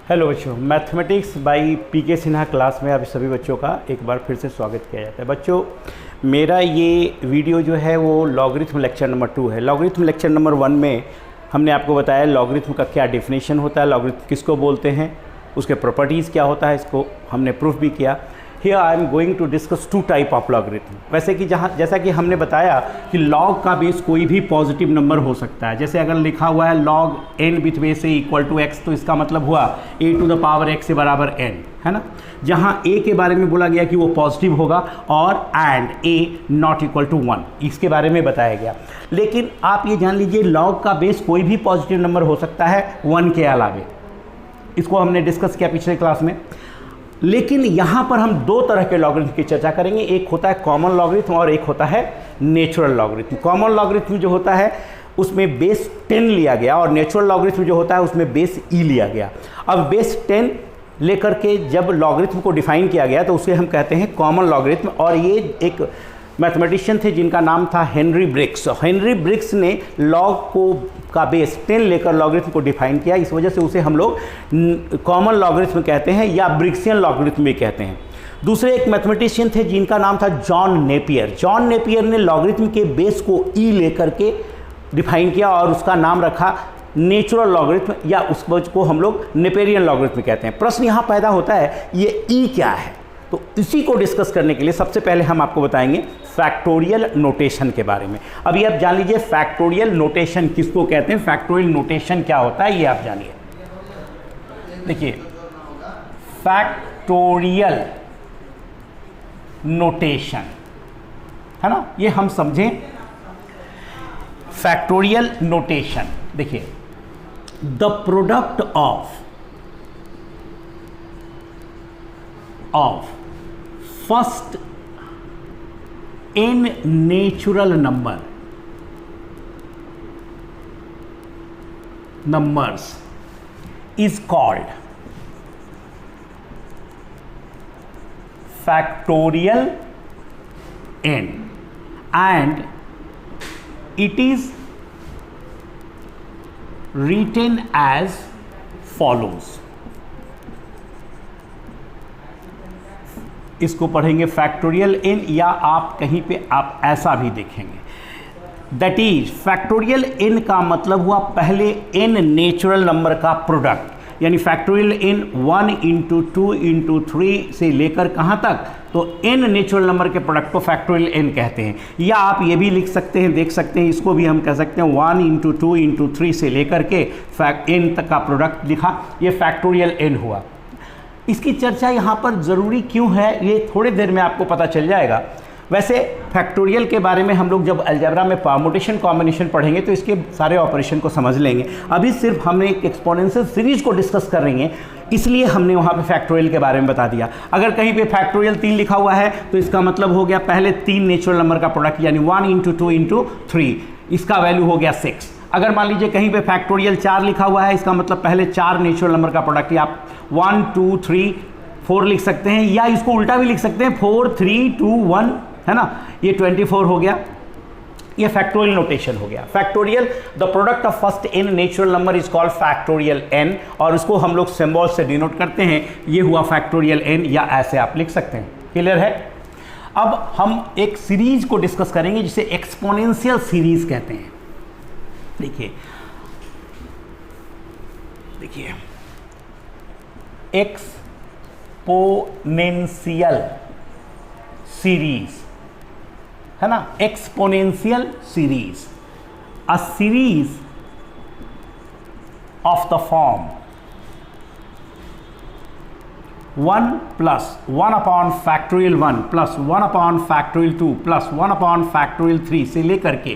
Hello बच्चों, mathematics by PK Sinha class में आप सभी बच्चों का एक बार फिर से स्वागत किया जाता है। बच्चों, मेरा ये वीडियो जो है वो लॉगरिथम लेक्चर नंबर 2 है। लॉगरिथम लेक्चर नंबर 1 में हमने आपको बताया लॉगरिथम का क्या डेफिनेशन होता है, लॉगरिथम किसको बोलते हैं, उसके प्रॉपर्टीज़ क्या होता है, इसको हमने प्रूफ भी किया। Here I am going to discuss 2 type of logarithm. वैसे कि जैसा कि हमने बताया कि लॉग का बेस कोई भी पॉजिटिव नंबर हो सकता है। जैसे अगर लिखा हुआ है log n with base A equal to x, तो इसका मतलब हुआ a to the power x से बराबर n, है ना। जहाँ a के बारे में बोला गया कि वो पॉजिटिव होगा और and a not equal to 1, इसके बारे में बताया गया। लेकिन आप ये जान लीजिए लॉग का बेस कोई भी पॉजिटिव नंबर हो सकता है 1 के अलावे। इसको हमने डिस्कस किया पिछले क्लास में। लेकिन यहाँ पर हम 2 तरह के लॉगरिथम की चर्चा करेंगे। एक होता है कॉमन लॉगरिथम और एक होता है नेचुरल लॉगरिथम। कॉमन लॉगरिथम जो होता है उसमें बेस 10 लिया गया और नेचुरल लॉगरिथम जो होता है उसमें बेस e लिया गया। अब बेस 10 लेकर के जब लॉगरिथम को डिफाइन किया गया तो उसे हम कहते हैं कॉमन लॉगरिथम। और ये एक मैथमेटिशियन थे जिनका नाम था हेनरी ब्रिक्स। हेनरी ब्रिक्स ने लॉग का बेस 10 लेकर लॉगरिथम को डिफाइन किया। इस वजह से उसे हम लोग कॉमन लॉगरिथम कहते हैं या ब्रिक्सियन लॉगरिथम भी कहते हैं। दूसरे एक मैथमेटिशियन थे जिनका नाम था जॉन नेपियर। जॉन नेपियर ने लॉगरिथम के बेस को ई लेकर के डिफाइन किया और उसका नाम रखा नेचुरल लॉगरिथम, या उसको हम लोग नेपेरियन लॉगरिथम कहते हैं। प्रश्न यहाँ पैदा होता है ये ई क्या है, तो इसी को डिस्कस करने के लिए सबसे पहले हम आपको बताएंगे फैक्टोरियल नोटेशन के बारे में। अभी आप जान लीजिए फैक्टोरियल नोटेशन किसको कहते हैं, फैक्टोरियल नोटेशन क्या होता है ये आप जानिए। देखिए फैक्टोरियल नोटेशन है ना, ये हम समझें। फैक्टोरियल नोटेशन देखिए, the product of first n natural numbers is called factorial n, and it is written as follows। इसको पढ़ेंगे फैक्टोरियल n, या आप कहीं पे आप ऐसा भी देखेंगे। दैट इज फैक्टोरियल n का मतलब हुआ पहले n नेचुरल नंबर का प्रोडक्ट, यानी फैक्टोरियल n 1 इंटू 2 इंटू 3 से लेकर कहाँ तक, तो n नेचुरल नंबर के प्रोडक्ट को फैक्टोरियल n कहते हैं। या आप ये भी लिख सकते हैं, देख सकते हैं, इसको भी हम कह सकते हैं 1 इंटू 2 इंटू 3 से लेकर के n तक का प्रोडक्ट लिखा, ये फैक्टोरियल n हुआ। इसकी चर्चा यहाँ पर ज़रूरी क्यों है ये थोड़ी देर में आपको पता चल जाएगा। वैसे फैक्टोरियल के बारे में हम लोग जब अलजेब्रा में परमुटेशन कॉम्बिनेशन पढ़ेंगे तो इसके सारे ऑपरेशन को समझ लेंगे। अभी सिर्फ हमने एक एक्सपोनेंशियल सीरीज को डिस्कस कर रही हैं, इसलिए हमने वहाँ पे फैक्टोरियल के बारे में बता दिया। अगर कहीं पे फैक्टोरियल 3 लिखा हुआ है तो इसका मतलब हो गया पहले 3 नेचुरल नंबर का प्रोडक्ट, यानी 1 इंटू 2 इंटू 3, इसका वैल्यू हो गया 6। अगर मान लीजिए कहीं पे फैक्टोरियल 4 लिखा हुआ है, इसका मतलब पहले 4 नेचुरल नंबर का प्रोडक्ट, या आप 1 2 3 4 लिख सकते हैं, या इसको उल्टा भी लिख सकते हैं 4 3 2 1, है ना, ये 24 हो गया। ये फैक्टोरियल नोटेशन हो गया। Factorial the product of first n natural number is called factorial n, और उसको हम लोग सिंबल से डिनोट करते हैं, ये हुआ फैक्टोरियल n, या ऐसे आप लिख सकते हैं। क्लियर है। अब हम एक सीरीज को डिस्कस करेंगे जिसे एक्सपोनेंशियल सीरीज कहते हैं। देखिए एक्सपोनेंशियल सीरीज है ना, exponential series, a series of the form 1 plus 1 upon factorial 1 plus 1 upon factorial 2 plus 1 upon factorial 3 से लेकर के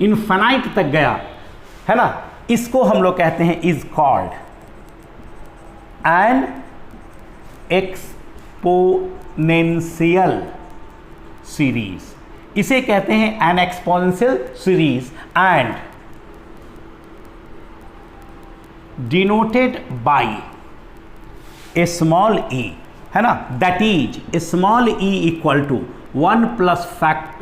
इनफाइनाइट तक गया, है ना, इसको हम लोग कहते हैं is called an exponential series. इसे कहते हैं an exponential series and denoted by a small e, है ना, that is small e equal to 1 plus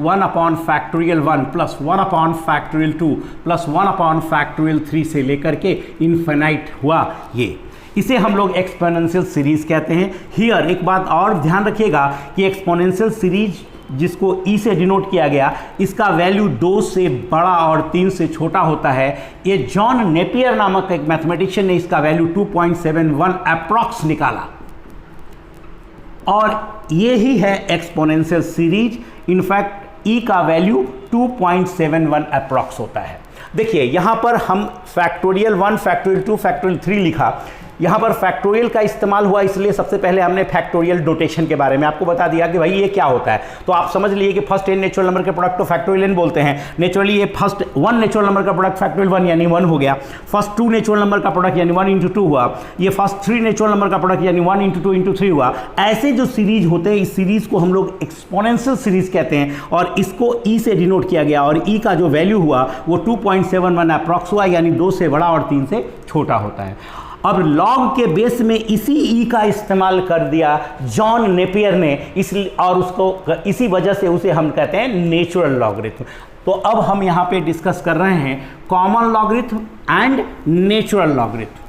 1 upon factorial 1 plus 1 upon factorial 2 plus 1 upon factorial 3 से लेकर के इन्फिनाइट हुआ। ये इसे हम लोग एक्सपोनेंशियल सीरीज कहते हैं। हियर एक बात और ध्यान रखिएगा कि एक्सपोनेंशियल सीरीज जिसको ई से डिनोट किया गया, इसका वैल्यू 2 से बड़ा और 3 से छोटा होता है। ये जॉन नेपियर नामक एक मैथमेटिशियन ने इसका वैल्यू 2.71 अप्रॉक्स निकाला और ये ही है एक्सपोनेंशियल सीरीज। इनफैक्ट ई का वैल्यू 2.71 अप्रॉक्स होता है। देखिए यहाँ पर हम फैक्टोरियल 1, फैक्टोरियल 2, फैक्टोरियल 3 लिखा। यहाँ पर फैक्टोरियल का इस्तेमाल हुआ, इसलिए सबसे पहले हमने फैक्टोरियल नोटेशन के बारे में आपको बता दिया कि भाई ये क्या होता है। तो आप समझ लिए कि फर्स्ट n नेचुरल नंबर के प्रोडक्ट को फैक्टोरियल n बोलते हैं। नेचुरली ये फर्स्ट 1 नेचुरल नंबर का प्रोडक्ट फैक्टोरियल 1 यानी 1 हो गया। फर्स्ट 2 नेचुरल नंबर का प्रोडक्ट यानी 1 × 2 हुआ। ये फर्स्ट 3 नेचुरल नंबर का प्रोडक्ट यानी 1 × 2 × 3 हुआ। ऐसे जो सीरीज होते हैं, इस सीरीज को हम लोग एक्सपोनेंशियल सीरीज कहते हैं और इसको ई से डिनोट किया गया और ई का जो वैल्यू हुआ वो 2.71 अप्रॉक्स हुआ, यानी 2 से बड़ा और 3 से छोटा होता है। अब लॉग के बेस में इसी ई का इस्तेमाल कर दिया जॉन नेपियर ने, इसलिए और उसको इसी वजह से उसे हम कहते हैं नेचुरल लॉगरिथम। तो अब हम यहाँ पे डिस्कस कर रहे हैं common logarithm and natural logarithm.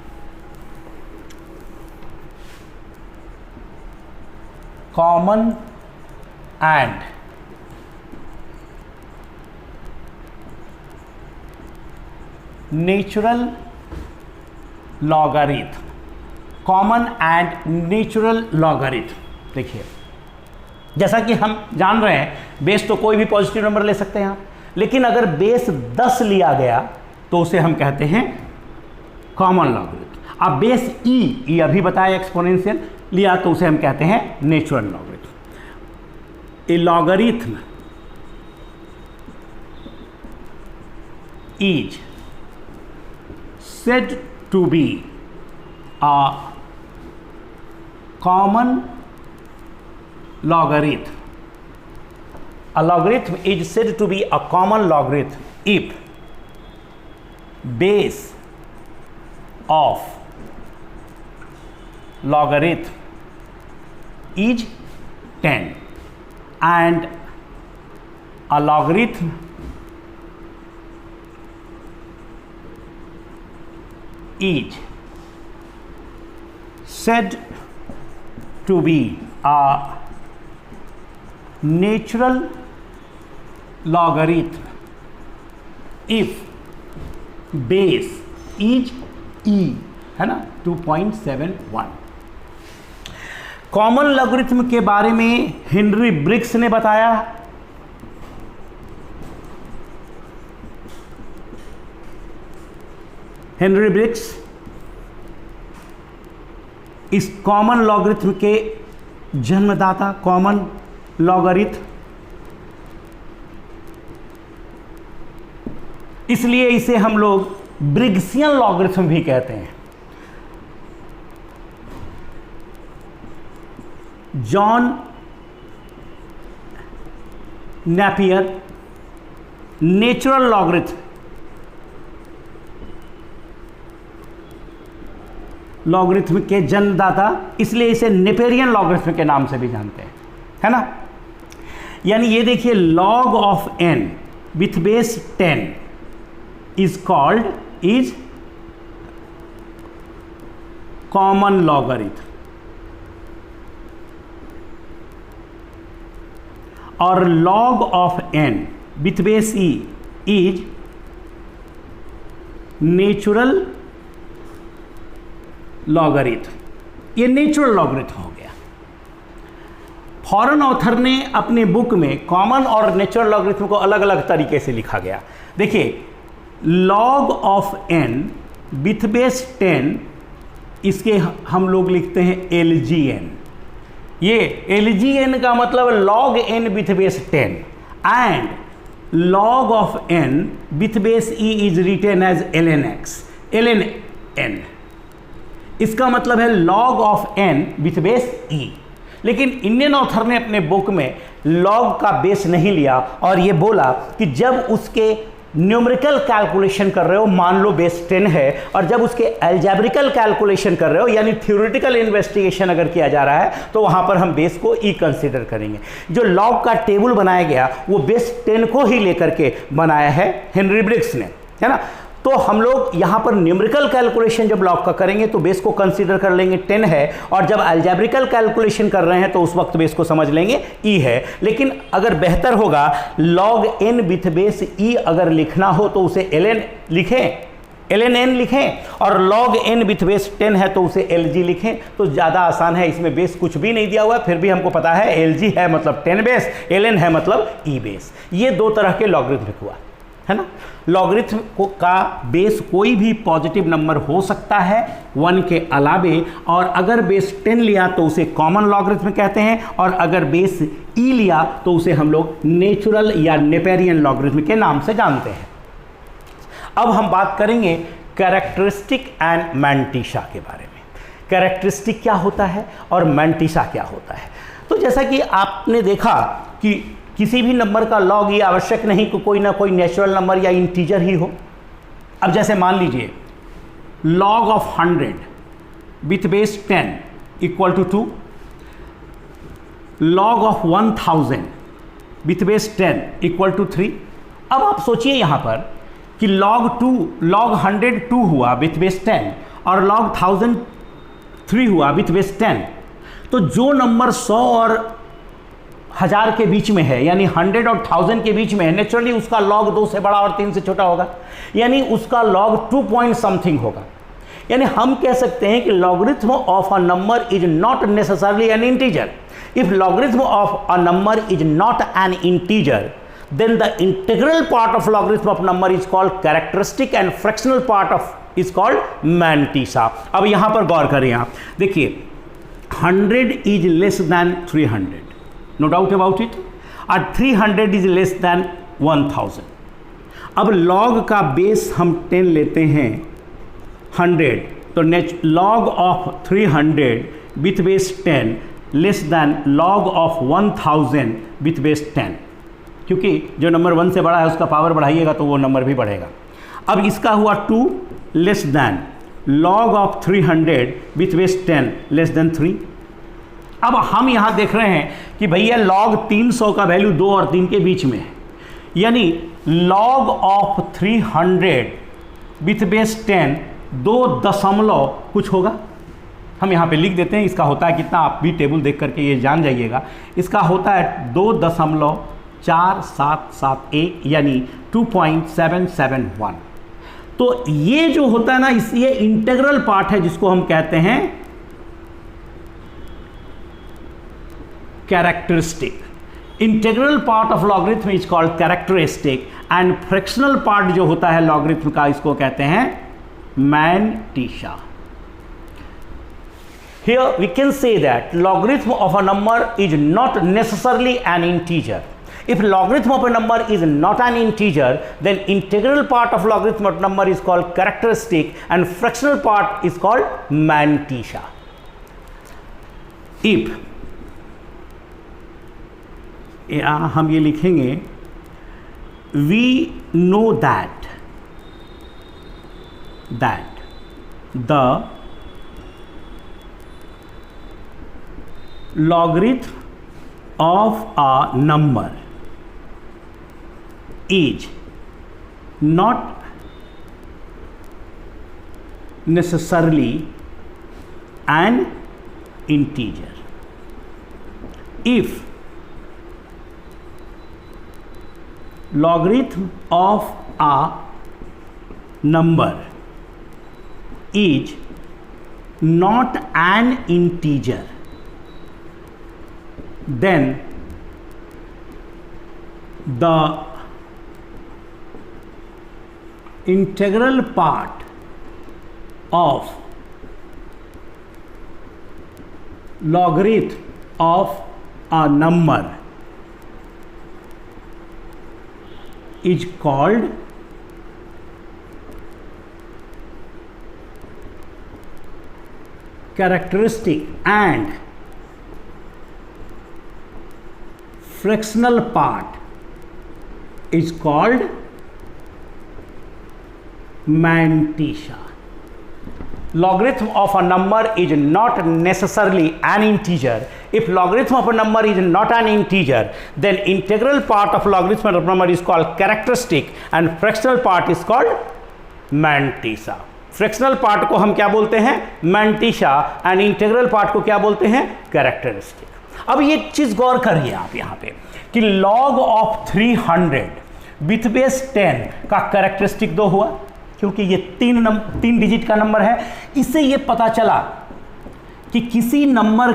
Common and natural logarithm. Common and natural logarithm. देखिए जैसा कि हम जान रहे हैं, बेस तो कोई भी पॉजिटिव नंबर ले सकते हैं आप, लेकिन अगर बेस 10 लिया गया तो उसे हम कहते हैं कॉमन लॉगरिथम। अब बेस ई अभी बताया एक्सपोनेंशियल लिया तो उसे हम कहते हैं natural logarithm. A logarithm is said to be a common logarithm. A logarithm is said to be a common logarithm if base of logarithm is 10 and a logarithm is said to be a natural logarithm if base is e, है ना, 2.71। Common logarithm के बारे में Henry Briggs ने बताया। Henry Briggs इस common logarithm के जन्मदाता, कॉमन लॉगरिथम, इसलिए इसे हम लोग ब्रिग्सियन लॉगरिथम भी कहते हैं। जॉन नेपियर नेचुरल लॉगरिथम के जन्मदाता, इसलिए इसे नेपेरियन लॉगरिथम के नाम से भी जानते हैं, है ना। यानी ये देखिए log of n with base 10 is called is common logarithm और log of n with base e is natural logarithm. ये नेचुरल लॉगरिथम हो गया। फॉरेन ऑथर ने अपने बुक में कॉमन और नेचुरल लॉगरिथम को अलग अलग तरीके से लिखा गया। देखिए log of n with base 10, इसके हम लोग लिखते हैं LGN। ये LGN का मतलब log n with base 10 and log of n with base e is written as lnx, ln इसका मतलब है log of n with base e। लेकिन इंडियन ऑथर ने अपने बुक में log का बेस नहीं लिया और ये बोला कि जब उसके न्यूमेरिकल कैलकुलेशन कर रहे हो, मान लो बेस 10 है, और जब उसके अलजेब्रिकल कैलकुलेशन कर रहे हो यानी थ्योरेटिकल इन्वेस्टिगेशन अगर किया जा रहा है तो वहां पर हम बेस को e कंसीडर करेंगे। जो log का टेबल बनाया गया वो बेस 10 को ही लेकर के बनाया है हेनरी ब्रिग्स ने, है ना। तो हम लोग यहाँ पर न्यूमेरिकल कैलकुलेशन जब लॉग का करेंगे तो बेस को कंसीडर कर लेंगे 10 है, और जब अलजेब्रिकल कैलकुलेशन कर रहे हैं तो उस वक्त बेस को समझ लेंगे e है। लेकिन अगर बेहतर होगा log n with base e अगर लिखना हो तो उसे ln लिखें, ln लिखें, और log n विथ बेस 10 है तो उसे lg लिखें, तो ज़्यादा आसान है। इसमें बेस कुछ भी नहीं दिया हुआ है, फिर भी हमको पता है lg है मतलब 10 बेस, ln है मतलब e बेस। ये दो तरह के लॉगरिथम हुआ है ना। लॉगरिथम का बेस कोई भी पॉजिटिव नंबर हो सकता है 1 के अलावे, और अगर बेस 10 लिया तो उसे कॉमन लॉगरिथम कहते हैं, और अगर बेस e लिया तो उसे हम लोग नेचुरल या नेपेरियन लॉगरिथम के नाम से जानते हैं। अब हम बात करेंगे कैरेक्टरिस्टिक एंड मैंटिसा के बारे में। कैरेक्टरिस्टिक क्या होता है और मैंटिसा क्या होता है। तो जैसा कि आपने देखा कि किसी भी नंबर का लॉग ये आवश्यक नहीं कि कोई ना कोई नेचुरल नंबर या इंटीजर ही हो। अब जैसे मान लीजिए log of 100 with base 10 equal to 2, log of 1000 with base 10 equal to 3। अब आप सोचिए यहाँ पर कि log 100 2 हुआ विथ बेस 10 और log 1000 3 हुआ विथ बेस 10, तो जो नंबर 100 और 1000 के बीच में है, यानी 100 और 1000 के बीच में है, नेचुरली उसका log 2 से बड़ा और 3 से छोटा होगा, यानी उसका log 2 पॉइंट समथिंग होगा। यानी हम कह सकते हैं कि logarithm of a number is not necessarily an integer. If logarithm of a number is not an integer, then the integral part of logarithm of number is called characteristic and fractional part of is called mantissa। अब यहाँ पर गौर करें आप, देखिए 100 is less than 300, no doubt about it, और 300 is less than 1000। अब log का base हम 10 लेते हैं 100, तो log of 300 with base 10 less than log of 1000 with base 10, क्योंकि जो नंबर 1 से बड़ा है उसका पावर बढ़ाइएगा तो वो नंबर भी बढ़ेगा। अब इसका हुआ 2 less than log of 300 with base 10 less than 3। अब हम यहाँ देख रहे हैं कि भैया log 300 का वैल्यू 2 और 3 के बीच में है, यानी log ऑफ 300 विथ बेस 10 2 दशमलव कुछ होगा। हम यहाँ पे लिख देते हैं, इसका होता है कितना, आप भी टेबल देख करके ये जान जाइएगा। इसका होता है 2.4771, यानी 2.771। तो ये जो होता है ना, ये इंटीग्रल पार्ट है जिसको हम कहते हैं characteristic. Integral part of logarithm is called characteristic, and fractional part जो होता है लॉगरिथम का, इसको कहते हैं mantissa. Here we can say that logarithm of a number is not necessarily an integer. If logarithm of a number is not an integer, then integral part of logarithm of number is called characteristic and fractional part is called mantissa. If हम ये लिखेंगे, we know that the logarithm of a number is not necessarily an integer. If logarithm of a number is not an integer, then the integral part of logarithm of a number is called characteristic, and fractional part is called mantissa. Logarithm of a number is not necessarily an integer. If logarithm of a number is not an integer, then integral part of logarithm of a number is called characteristic and fractional part is called mantissa. Fractional part को हम क्या बोलते हैं? Mantissa. And integral part को क्या बोलते हैं? Characteristic. अब ये चीज गौर करिए आप यहां पे कि log ऑफ 300 विथ बेस 10 का कैरेक्टरिस्टिक 2 हुआ, क्योंकि ये 3 डिजिट का नंबर है। इससे ये पता चला कि किसी नंबर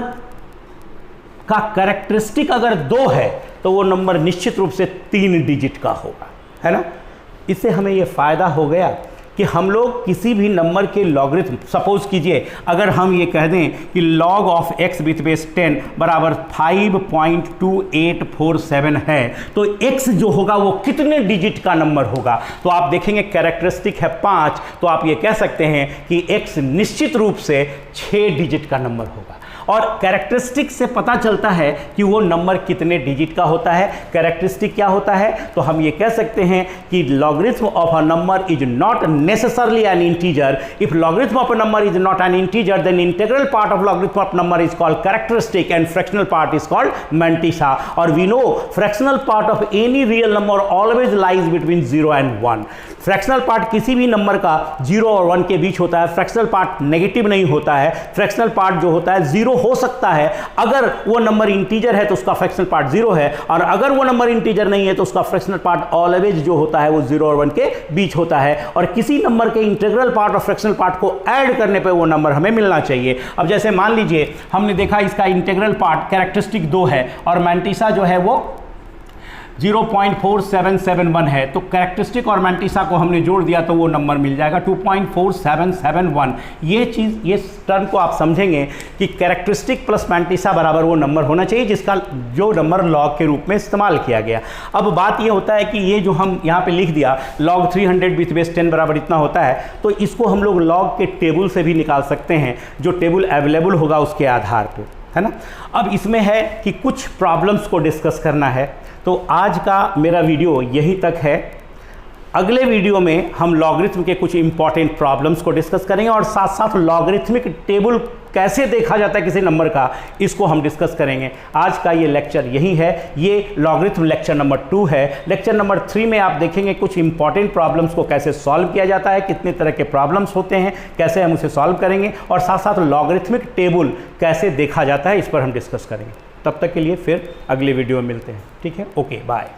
का कैरेक्टरिस्टिक अगर 2 है तो वो नंबर निश्चित रूप से 3 डिजिट का होगा, है ना। इससे हमें ये फायदा हो गया कि हम लोग किसी भी नंबर के लॉगरिथम, सपोज कीजिए अगर हम ये कह दें कि log of x with base 10 बराबर 5.2847 है, तो x जो होगा वो कितने डिजिट का नंबर होगा? तो आप देखेंगे कैरेक्टरिस्टिक है 5, तो आप ये कह सकते हैं कि x निश्चित रूप से 6 डिजिट का नंबर होगा। और कैरेक्टरिस्टिक से पता चलता है कि वो नंबर कितने डिजिट का होता है। कैरेक्टरिस्टिक क्या होता है? तो हम ये कह सकते हैं कि logarithm of a number is not necessarily an integer. If logarithm of a number is not an integer, then integral part of logarithm of number is called characteristic and fractional part is called mantissa. और we know fractional part of any real number always lies between 0 and 1। Fractional part किसी भी number का 0 और 1 के बीच होता है। Fractional part negative नहीं होता है। फ्रैक्शनल पार्ट जो होता है 0 हो सकता है, अगर वो नंबर इंटीजर है तो उसका फ्रैक्शनल पार्ट 0 है, और अगर वो नंबर इंटीजर नहीं है तो उसका फ्रैक्शनल पार्ट ऑलवेज जो होता है वो 0 और 1 के बीच होता है। और किसी नंबर के इंटीग्रल पार्ट और फ्रैक्शनल पार्ट को ऐड करने पे वो नंबर हमें मिलना चाहिए। अब जैसे मान लीजिए हमने देखा इसका इंटीग्रल पार्ट कैरेक्टरिस्टिक 2 है और मैंटिसा जो है वो 0.4771 है, तो कैरेक्टरिस्टिक और मैंटिसा को हमने जोड़ दिया तो वो नंबर मिल जाएगा 2.4771। ये चीज़, ये टर्म को आप समझेंगे कि कैरेक्टरिस्टिक प्लस मैंटिसा बराबर वो नंबर होना चाहिए जिसका जो नंबर लॉग के रूप में इस्तेमाल किया गया। अब बात ये होता है कि ये जो हम यहाँ पे लिख दिया log 300 विथ बेस 10 बराबर इतना होता है, तो इसको हम लोग लॉग के टेबल से भी निकाल सकते हैं, जो टेबल अवेलेबल होगा उसके आधार पर, है ना। अब इसमें है कि कुछ प्रॉब्लम्स को डिस्कस करना है, तो आज का मेरा वीडियो यहीं तक है। अगले वीडियो में हम लॉगरिथम के कुछ इंपॉर्टेंट प्रॉब्लम्स को डिस्कस करेंगे और साथ साथ लॉगरिथमिक टेबल कैसे देखा जाता है किसी नंबर का, इसको हम डिस्कस करेंगे। आज का ये लेक्चर यही है। ये लॉगरिथम लेक्चर नंबर 2 है। लेक्चर नंबर 3 में आप देखेंगे कुछ इंपॉर्टेंट प्रॉब्लम्स को कैसे सॉल्व किया जाता है, कितने तरह के प्रॉब्लम्स होते हैं, कैसे हम उसे सॉल्व करेंगे, और साथ साथ लॉगरिथमिक टेबल कैसे देखा जाता है, इस पर हम डिस्कस करेंगे। तब तक के लिए फिर अगले वीडियो में मिलते हैं। ठीक है, ओके, बाय।